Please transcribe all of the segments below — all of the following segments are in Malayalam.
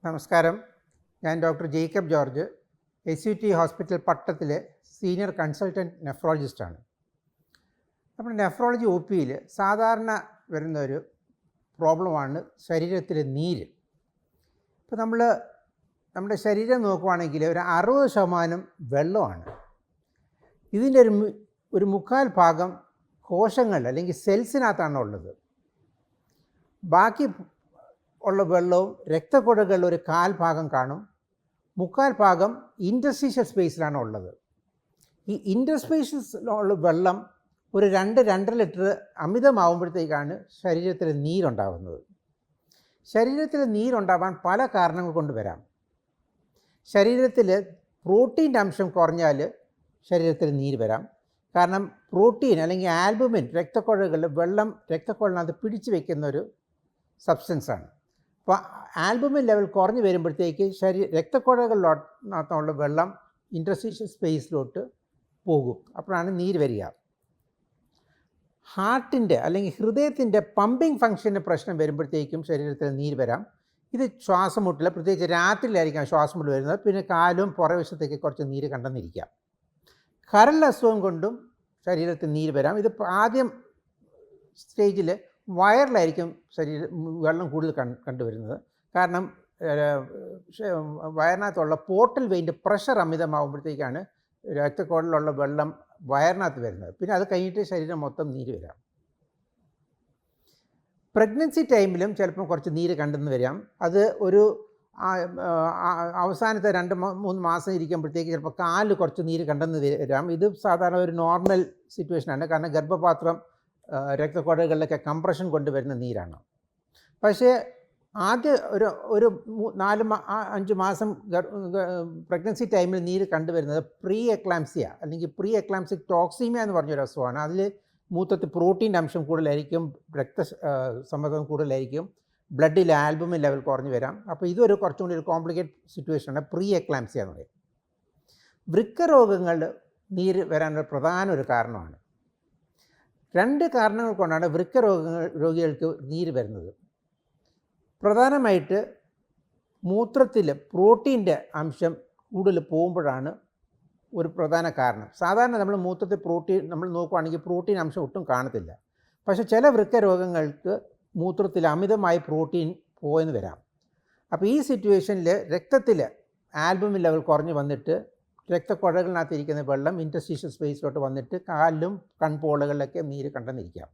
നമസ്കാരം. ഞാൻ doctor Jacob George, SUT hospital പട്ടത്തിലെ സീനിയർ കൺസൾട്ടൻറ്റ് നെഫ്രോളജിസ്റ്റാണ്. നമ്മുടെ നെഫ്രോളജി OPയിൽ സാധാരണ വരുന്നൊരു പ്രോബ്ലമാണ് ശരീരത്തിലെ നീര്. ഇപ്പോൾ നമ്മുടെ ശരീരം നോക്കുവാണെങ്കിൽ ഒരു 60% വെള്ളമാണ്. ഇതിൻ്റെ ഒരു മുക്കാൽ ഭാഗം കോശങ്ങൾ അല്ലെങ്കിൽ സെൽസിനകത്താണ് ഉള്ളത്. ബാക്കി ഉള്ള വെള്ളവും രക്തക്കുഴകളിൽ ഒരു കാൽ ഭാഗം കാണും. മുക്കാൽ ഭാഗം ഇൻ്റർസ്റ്റീഷ്യൽ സ്പേസിലാണ് ഉള്ളത്. ഈ ഇൻ്റർസ്പേഷ്യസിലുള്ള വെള്ളം ഒരു 2-2.5 ലിറ്റർ അമിതമാകുമ്പോഴത്തേക്കാണ് ശരീരത്തിൽ നീരുണ്ടാകുന്നത്. ശരീരത്തിൽ നീരുണ്ടാവാൻ പല കാരണങ്ങൾ കൊണ്ട് വരാം. ശരീരത്തിൽ പ്രോട്ടീൻ്റെ അംശം കുറഞ്ഞാൽ ശരീരത്തിൽ നീര് വരാം. കാരണം പ്രോട്ടീൻ അല്ലെങ്കിൽ ആൽബുമിൻ രക്തക്കുഴകളിൽ വെള്ളം രക്തക്കുഴലിനകത്ത് പിടിച്ചു വയ്ക്കുന്നൊരു സബ്സ്റ്റൻസാണ്. അപ്പോൾ ആൽബുമിൻ ലെവൽ കുറഞ്ഞു വരുമ്പോഴത്തേക്ക് രക്തക്കുഴകളിനകത്തുള്ള വെള്ളം ഇൻ്റർസ്റ്റീഷ്യൽ സ്പേസിലോട്ട് പോകും. അപ്പോഴാണ് നീര് വരിക. ഹാർട്ടിൻ്റെ അല്ലെങ്കിൽ ഹൃദയത്തിൻ്റെ പമ്പിങ് ഫംഗ്ഷന് പ്രശ്നം വരുമ്പോഴത്തേക്കും ശരീരത്തിൽ നീര് വരാം. ഇത് ശ്വാസം മുട്ടിൽ, പ്രത്യേകിച്ച് രാത്രിയിലായിരിക്കാം ശ്വാസം മുട്ടൽ വരുന്നത്. പിന്നെ കാലും പുറവശത്തേക്ക് കുറച്ച് നീര് കണ്ടെന്നിരിക്കാം. കരൾ അസുഖം കൊണ്ടും ശരീരത്തിൽ നീര് വരാം. ഇത് ആദ്യം സ്റ്റേജിൽ വയറിലായിരിക്കും വെള്ളം കൂടുതൽ കണ്ടുവരുന്നത്. കാരണം വയറിനകത്തുള്ള പോർട്ടൽ വെയിൻ്റെ പ്രഷർ അമിതമാകുമ്പോഴത്തേക്കാണ് രക്തക്കുഴലിലുള്ള വെള്ളം വയറിനകത്ത് വരുന്നത്. പിന്നെ അത് കഴിഞ്ഞിട്ട് ശരീരം മൊത്തം നീര് വരാം. പ്രഗ്നൻസി ടൈമിലും ചിലപ്പം കുറച്ച് നീര് കണ്ടെന്ന് വരാം. അത് ഒരു അവസാനത്തെ 2-3 മാസം ഇരിക്കുമ്പോഴത്തേക്ക് ചിലപ്പോൾ കാലിൽ കുറച്ച് നീര് കണ്ടെന്ന് വരാം. ഇത് സാധാരണ ഒരു നോർമൽ സിറ്റുവേഷനാണ്. കാരണം ഗർഭപാത്രം രക്തക്കുഴലുകളിലൊക്കെ കംപ്രഷൻ കൊണ്ടുവരുന്ന നീരാണ്. പക്ഷേ ആദ്യ ഒരു 4-5 മാസം പ്രഗ്നൻസി ടൈമിൽ നീര് കണ്ടുവരുന്നത് പ്രീ എക്ലാംസിയ അല്ലെങ്കിൽ പ്രീ എക്ലാംസിക് ടോക്സീമിയ എന്ന് പറഞ്ഞൊരു അസുഖമാണ്. അതിൽ മൂത്രത്തിൽ പ്രോട്ടീൻ്റെ അംശം കൂടുതലായിരിക്കും, രക്തസമ്മർദ്ദം കൂടുതലായിരിക്കും, ബ്ലഡിൽ ആൽബുമിൻ ലെവൽ കുറഞ്ഞു വരാം. അപ്പോൾ ഇതൊരു കുറച്ചും കൂടി ഒരു കോംപ്ലിക്കേറ്റ് സിറ്റുവേഷനാണ് പ്രീ എക്ലാംസിയ എന്ന് പറയും. വൃക്ക രോഗങ്ങൾ നീര് വരാനുള്ള പ്രധാന ഒരു കാരണമാണ്. 2 കാരണങ്ങൾ കൊണ്ടാണ് വൃക്ക രോഗികൾക്ക് നീര് വരുന്നത്. പ്രധാനമായിട്ട് മൂത്രത്തിൽ പ്രോട്ടീൻ്റെ അംശം കൂടുതൽ പോകുമ്പോഴാണ് ഒരു പ്രധാന കാരണം. സാധാരണ നമ്മൾ മൂത്രത്തിൽ നമ്മൾ നോക്കുകയാണെങ്കിൽ പ്രോട്ടീൻ അംശം ഒട്ടും കാണത്തില്ല. പക്ഷേ ചില വൃക്ക രോഗങ്ങൾക്ക് മൂത്രത്തിൽ അമിതമായി പ്രോട്ടീൻ പോയെന്ന് വരാം. അപ്പോൾ ഈ സിറ്റുവേഷനിൽ രക്തത്തിൽ ആൽബുമിൻ ലെവൽ കുറഞ്ഞ് വന്നിട്ട് രക്തക്കുഴലിനകത്തിരിക്കുന്ന വെള്ളം ഇൻ്റർസ്റ്റീഷ്യൽ സ്പേസിലോട്ട് വന്നിട്ട് കാലിലും കൺപോളകളിലൊക്കെ നീര് കണ്ടെന്നിരിക്കാം.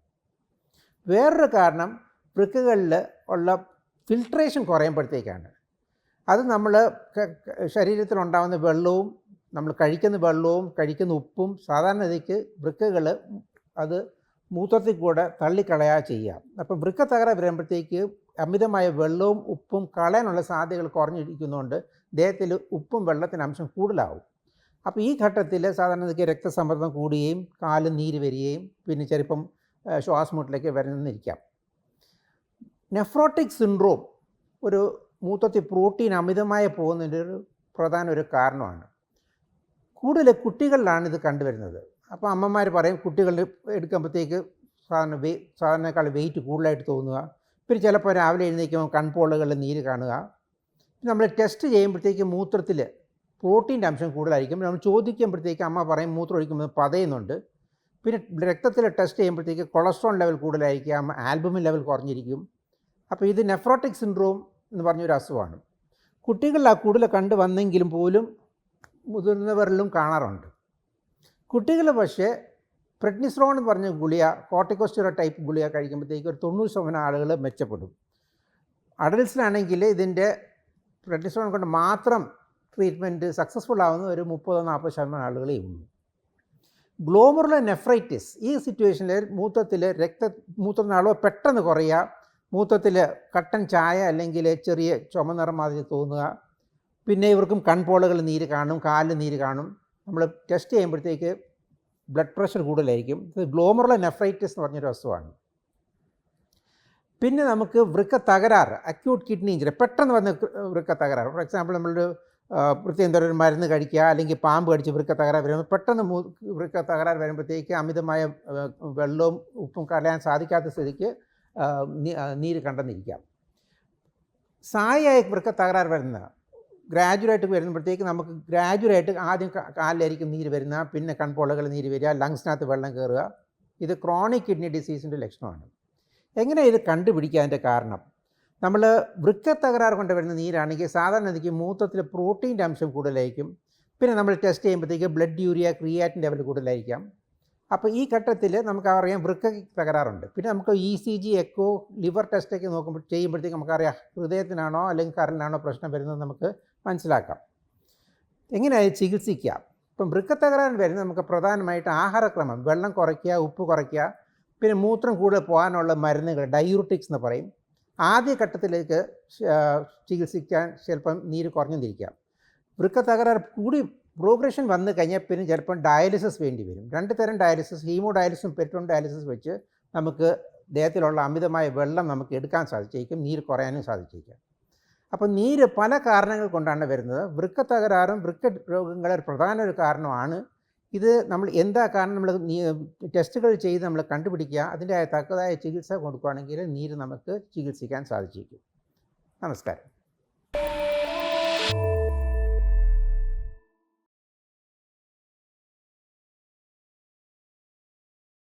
വേറൊരു കാരണം വൃക്കകളിൽ ഉള്ള ഫിൽട്രേഷൻ കുറയുമ്പോഴത്തേക്കാണ്. അത് നമ്മൾ ശരീരത്തിലുണ്ടാകുന്ന വെള്ളവും നമ്മൾ കഴിക്കുന്ന വെള്ളവും കഴിക്കുന്ന ഉപ്പും സാധാരണഗതിക്ക് വൃക്കകൾ അത് മൂത്രത്തിൽ കൂടെ തള്ളിക്കളയാ ചെയ്യുക. അപ്പം വൃക്ക തകരാർ വരുമ്പോഴത്തേക്ക് അമിതമായ വെള്ളവും ഉപ്പും കളയാനുള്ള സാധ്യതകൾ കുറഞ്ഞിരിക്കുന്നതുകൊണ്ട് ദേഹത്തിൽ ഉപ്പും വെള്ളത്തിൻ്റെ അംശം കൂടുതലാവും. അപ്പോൾ ഈ ഘട്ടത്തിൽ സാധാരണഗതിക്ക് രക്തസമ്മർദ്ദം കൂടുകയും കാല് നീര് വരികയും പിന്നെ ചിലപ്പം ശ്വാസമുട്ടലേക്ക് വരുന്നിരിക്കാം. നെഫ്രോട്ടിക് സിൻഡ്രോം ഒരു മൂത്രത്തിൽ പ്രോട്ടീൻ അമിതമായി പോകുന്നതിൻ്റെ ഒരു പ്രധാന ഒരു കാരണമാണ്. കൂടുതൽ കുട്ടികളിലാണ് ഇത് കണ്ടുവരുന്നത്. അപ്പോൾ അമ്മമാർ പറയും കുട്ടികൾ എടുക്കുമ്പോഴത്തേക്ക് സാധാരണക്കാൾ വെയിറ്റ് കൂടുതലായിട്ട് തോന്നുക. പിന്നെ ചിലപ്പോൾ രാവിലെ എഴുന്നേൽക്കുമ്പോൾ കൺപോളകളിൽ നീര് കാണുക. നമ്മൾ ടെസ്റ്റ് ചെയ്യുമ്പോഴത്തേക്ക് മൂത്രത്തിൽ പ്രോട്ടീൻ്റെ അംശം കൂടുതലായിരിക്കും. നമ്മൾ ചോദിക്കുമ്പോഴത്തേക്ക് അമ്മ പറയും മൂത്രം ഒഴിക്കുമ്പോൾ പതയുന്നുണ്ട്. പിന്നെ രക്തത്തിൽ ടെസ്റ്റ് ചെയ്യുമ്പോഴത്തേക്ക് കൊളസ്ട്രോൾ ലെവൽ കൂടുതലായിരിക്കാം, ആൽബുമിൻ ലെവൽ കുറഞ്ഞിരിക്കും. അപ്പോൾ ഇത് നെഫ്രോട്ടിക് സിൻഡ്രോം എന്ന് പറഞ്ഞൊരു അസുഖമാണ്. കുട്ടികളിൽ കൂടുതൽ കണ്ടു വന്നെങ്കിലും പോലും മുതിർന്നവരിലും കാണാറുണ്ട്. കുട്ടികൾ പക്ഷേ പ്രെഡ്നിസോളോൺ എന്ന് പറഞ്ഞ ഗുളിക, കോർട്ടിക്കോസ്റ്റെറോയിഡ് ടൈപ്പ് ഗുളിക കഴിക്കുമ്പോഴത്തേക്ക് ഒരു 90% ആളുകൾ മെച്ചപ്പെടും. അഡൽട്സിലാണെങ്കിൽ ഇതിൻ്റെ പ്രെഡ്നിസോളോൺ കൊണ്ട് മാത്രം ട്രീറ്റ്മെൻറ്റ് സക്സസ്ഫുൾ ആവുന്ന ഒരു 30-40% ആളുകളേ ഉള്ളൂ. ഗ്ലോമറുലർ നെഫ്രൈറ്റിസ് ഈ സിറ്റുവേഷനിൽ മൂത്രത്തിൻ്റെ അളവ് പെട്ടെന്ന് കുറയുക, മൂത്രത്തിൽ കട്ടൻ ചായ അല്ലെങ്കിൽ ചെറിയ ചുമനിറം മാതിരി തോന്നുക, പിന്നെ ഇവർക്കും കൺപോളകൾ നീര് കാണും, കാലിൽ നീര് കാണും. നമ്മൾ ടെസ്റ്റ് ചെയ്യുമ്പോഴത്തേക്ക് ബ്ലഡ് പ്രഷർ കൂടുതലായിരിക്കും. ഇത് ഗ്ലോമറുലർ നെഫ്രൈറ്റിസ് എന്ന് പറഞ്ഞൊരു അസുഖമാണ്. പിന്നെ നമുക്ക് വൃക്ക തകരാറ്, അക്യൂട്ട് കിഡ്നി ഇഞ്ചറി, പെട്ടെന്ന് വന്ന വൃക്ക തകരാറ്. ഫോർ എക്സാമ്പിൾ നമ്മളൊരു പ്രത്യേകം ഒരു മരുന്ന് കഴിക്കുക അല്ലെങ്കിൽ പാമ്പ് കടിച്ച് വൃക്ക തകരാർ വരുമ്പോൾ പെട്ടെന്ന് വൃക്ക തകരാർ വരുമ്പോഴത്തേക്ക് അമിതമായ വെള്ളവും ഉപ്പും കളയാൻ സാധിക്കാത്ത സ്ഥിതിക്ക് നീര് കണ്ടെന്നിരിക്കാം. സായായി വൃക്ക തകരാറ് വരുന്ന ഗ്രാജുവലായിട്ട് വരുമ്പോഴത്തേക്ക് നമുക്ക് ഗ്രാജുവലായിട്ട് ആദ്യം കാലിലായിരിക്കും നീര് വരുന്ന, പിന്നെ കൺപോളകൾ നീര് വരിക, ലങ്സിനകത്ത് വെള്ളം കയറുക. ഇത് ക്രോണിക് കിഡ്നി ഡിസീസിൻ്റെ ലക്ഷണമാണ്. എങ്ങനെ ഇത് കണ്ടുപിടിക്കുക? കാരണം നമ്മൾ വൃക്ക തകരാറ് കൊണ്ട് വരുന്ന നീരാണെങ്കിൽ സാധാരണ എനിക്ക് മൂത്രത്തിൽ പ്രോട്ടീൻ്റെ അംശം കൂടുതലായിരിക്കും. പിന്നെ നമ്മൾ ടെസ്റ്റ് ചെയ്യുമ്പോഴത്തേക്ക് ബ്ലഡ് യൂറിയ ക്രിയാറ്റിൻ ലെവൽ കൂടുതലായിരിക്കാം. അപ്പോൾ ഈ ഘട്ടത്തിൽ നമുക്കറിയാം വൃക്ക തകരാറുണ്ട്. പിന്നെ നമുക്ക് ECG, എക്കോ, ലിവർ ടെസ്റ്റൊക്കെ ചെയ്യുമ്പോഴത്തേക്ക് നമുക്കറിയാം ഹൃദയത്തിനാണോ അല്ലെങ്കിൽ കരളിനാണോ പ്രശ്നം വരുന്നത് നമുക്ക് മനസ്സിലാക്കാം. എങ്ങനെയായി ചികിത്സിക്കാം? ഇപ്പം വൃക്ക തകരാറിന് വരുന്നത് നമുക്ക് പ്രധാനമായിട്ട് ആഹാരക്രമം, വെള്ളം കുറയ്ക്കുക, ഉപ്പ് കുറയ്ക്കുക, പിന്നെ മൂത്രം കൂടുതൽ പോകാനുള്ള മരുന്നുകൾ, ഡയൂറിറ്റിക്സ് എന്ന് പറയും. ആദ്യ ഘട്ടത്തിലേക്ക് ചികിത്സിക്കാൻ ചിലപ്പം നീര് കുറഞ്ഞിരിക്കാം. വൃക്ക തകരാറ് കൂടി പ്രോഗ്രഷൻ വന്നു കഴിഞ്ഞാൽ പിന്നെ ചിലപ്പം ഡയാലിസിസ് വേണ്ടി വരും. 2 തരം ഡയാലിസിസ്, ഹീമോ ഡയാലിസിസും പെട്രോൺ ഡയാലിസിസ് വെച്ച് നമുക്ക് ദേഹത്തിലുള്ള അമിതമായ വെള്ളം നമുക്ക് എടുക്കാൻ സാധിച്ചേക്കും, നീര് കുറയാനും സാധിച്ചേക്കാം. അപ്പോൾ നീര് പല കാരണങ്ങൾ കൊണ്ടാണ് വരുന്നത്. വൃക്ക തകരാറും വൃക്ക രോഗങ്ങളുടെ പ്രധാന ഒരു കാരണമാണ്. ഇത് നമ്മൾ എന്താ കാരണം നമ്മൾ ടെസ്റ്റുകൾ ചെയ്ത് നമ്മൾ കണ്ടുപിടിക്കുക, അതിൻ്റെ തക്കതായ ചികിത്സ കൊടുക്കുകയാണെങ്കിൽ നീര് നമുക്ക് ചികിത്സിക്കാൻ സാധിച്ചേക്കും. നമസ്കാരം.